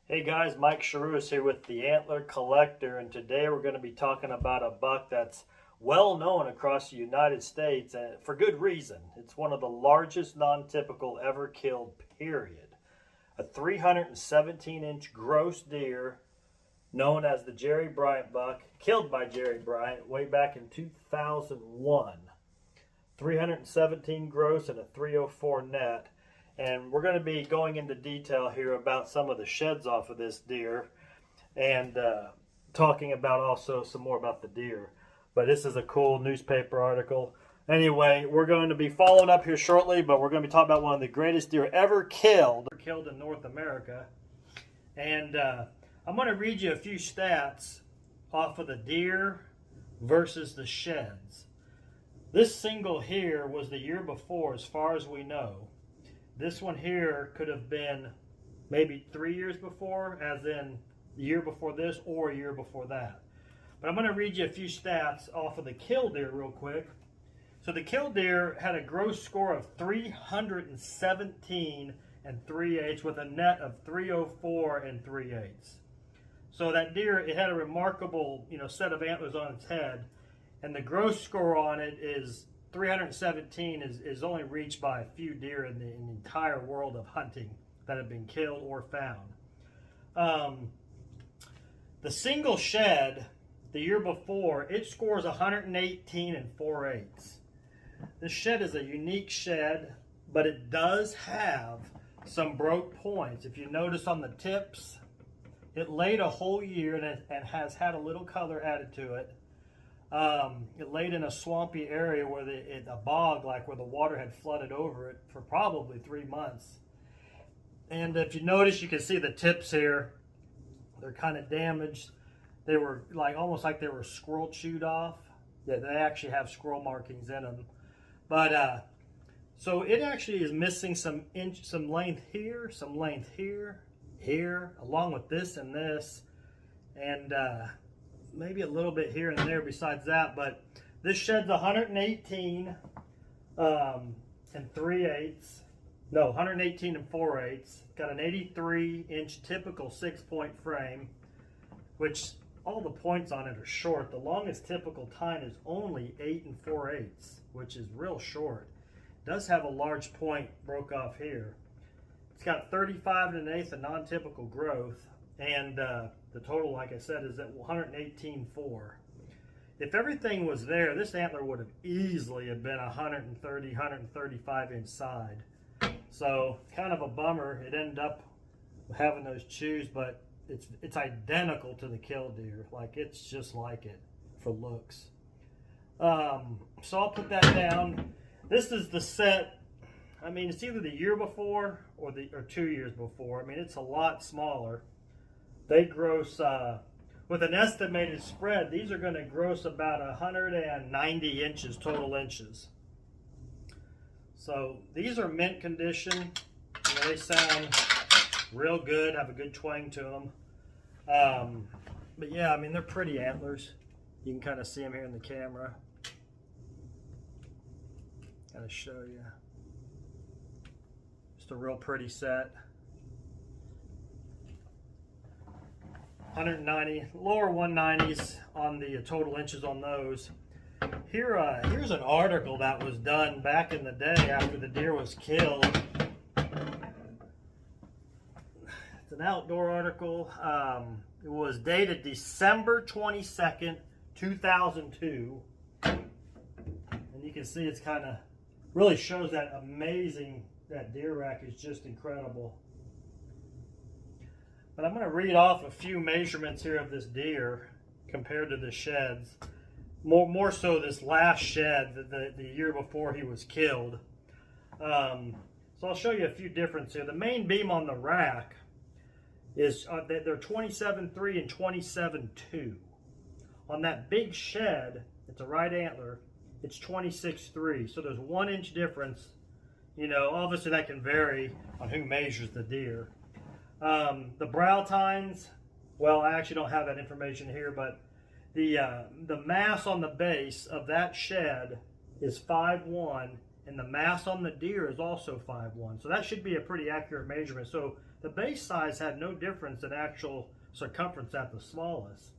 Hey guys, Mike Sharus here with the Antler Collector, and today we're going to be talking about a buck that's well known across the United States, and for good reason. It's one of the largest non-typical ever killed, period. A 317-inch gross deer known as the Jerry Bryant buck, killed by Jerry Bryant way back in 2001. 317 gross and a 304 net. And we're going to be going into detail here about some of the sheds off of this deer and talking about also some more about the deer. But this is a cool newspaper article. Anyway, we're going to be following up here shortly, but we're going to be talking about one of the greatest deer ever killed in North America. And I'm going to read you a few stats off of the deer versus the sheds. This single here was the year before, as far as we know. This one here could have been maybe 3 years before, as in the year before this or a year before that. But I'm going to read you a few stats off of the kill deer real quick. So the kill deer had a gross score of 317 and 3/8 with a net of 304 and 3/8. So that deer, it had a remarkable, set of antlers on its head, and the gross score on it is 317 is only reached by a few deer in the entire world of hunting that have been killed or found. The single shed the year before, it scores 118 and 4/8. This shed is a unique shed, but it does have some broke points. If you notice on the tips, it laid a whole year and has had a little color added to it. It laid in a swampy area where a bog, like where the water had flooded over it for probably 3 months. And if you notice, you can see the tips here. They're kind of damaged. They were almost like they were squirrel chewed off. Yeah, they actually have squirrel markings in them. But so it actually is missing some length here, some length here, along with this and this, and maybe a little bit here and there besides that. But this shed's 118 and 3/8. No, 118 and 4/8. Got an 83-inch typical 6-point frame, which all the points on it are short. The longest typical tine is only 8 and 4/8, which is real short. It does have a large point broke off here. It's got 35 and 1/8 of non-typical growth, and the total, like I said, is at 118.4. If everything was there, this antler would have easily have been 130, 135 inside. So kind of a bummer. It ended up having those chews, but it's identical to the kill deer. Like, it's just like it for looks. So I'll put that down. This is the set. I mean, it's either the year before or 2 years before. I mean, it's a lot smaller. They gross, with an estimated spread, these are going to gross about 190 inches, total inches. So these are mint condition. They sound real good, have a good twang to them. But yeah, I mean, they're pretty antlers. You can kind of see them here in the camera. Kind of show you. Just a real pretty set. 190, lower 190s on the total inches on those. Here's an article that was done back in the day after the deer was killed. It's an outdoor article. It was dated December 22nd, 2002. And you can see it's kind of really shows that that deer rack is just incredible. But I'm going to read off a few measurements here of this deer compared to the sheds. More so this last shed, the year before he was killed. So I'll show you a few differences here. The main beam on the rack is they're 27.3 and 27.2. On that big shed, it's a right antler, it's 26.3. So there's 1 inch difference. Obviously that can vary on who measures the deer. The brow tines, well, I actually don't have that information here, but the mass on the base of that shed is 5.1 and the mass on the deer is also 5'1". So that should be a pretty accurate measurement. So the base size had no difference in actual circumference at the smallest.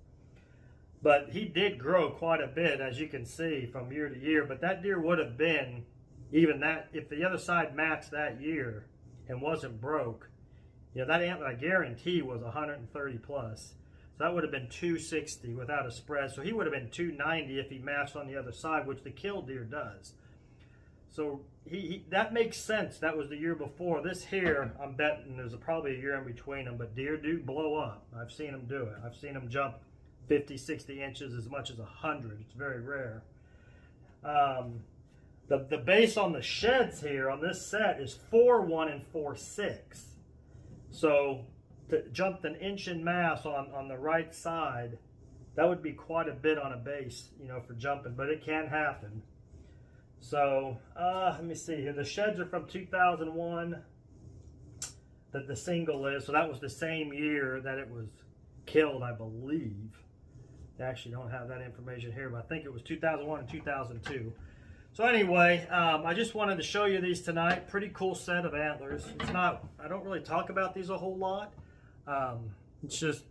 But he did grow quite a bit, as you can see, from year to year. But that deer would have been, even that, if the other side matched that year and wasn't broke, you know, that antler, I guarantee, was 130 plus. So that would have been 260 without a spread. So he would have been 290 if he matched on the other side, which the kill deer does. So that makes sense. That was the year before. This here, I'm betting there's probably a year in between them, but deer do blow up. I've seen them do it. I've seen them jump 50, 60 inches, as much as 100. It's very rare. The base on the sheds here on this set is 4'1" and 4'6". So to jump an inch in mass on the right side, that would be quite a bit on a base, you know, for jumping, but it can happen. So let me see here. The sheds are from 2001. The single is, so that was the same year that it was killed, I believe. They actually don't have that information here, but I think it was 2001 and 2002. So anyway, I just wanted to show you these tonight. Pretty cool set of antlers. It's not, I don't really talk about these a whole lot. It's just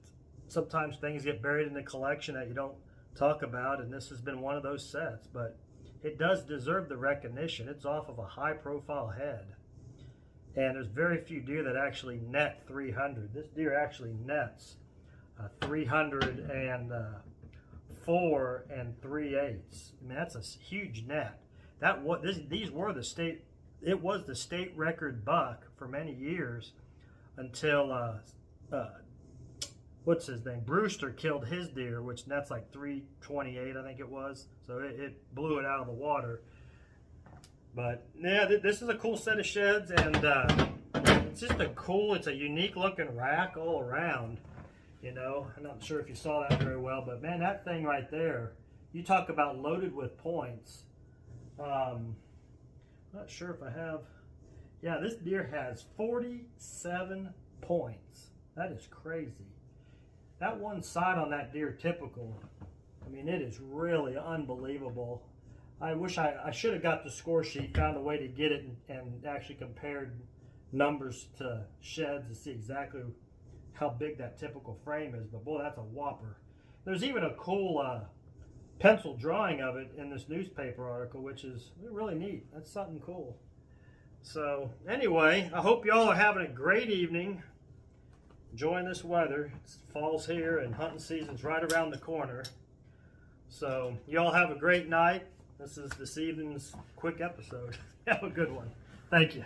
sometimes things get buried in the collection that you don't talk about, and this has been one of those sets, but it does deserve the recognition. It's off of a high profile head, and there's very few deer that actually net 300. This deer actually nets 304 3/8. I mean, that's a huge net. These were the state. It was the state record buck for many years until what's his name? Brewster killed his deer, which nets like 328, I think it was. So it blew it out of the water. But yeah, this is a cool set of sheds, and it's just it's a unique looking rack all around. You know, I'm not sure if you saw that very well, but man, that thing right there, you talk about loaded with points. Not sure if I have, yeah, this deer has 47 points. That is crazy. That one side on that deer typical, I mean, it is really unbelievable. I wish I should have got the score sheet, found a way to get it and actually compared numbers to sheds to see exactly how big that typical frame is. But boy, that's a whopper. There's even a cool pencil drawing of it in this newspaper article, which is really neat. That's something cool. So anyway, I hope y'all are having a great evening, enjoying this weather. Fall's here and hunting season's right around the corner. So y'all have a great night. This is this evening's quick episode. Have a good one. Thank you.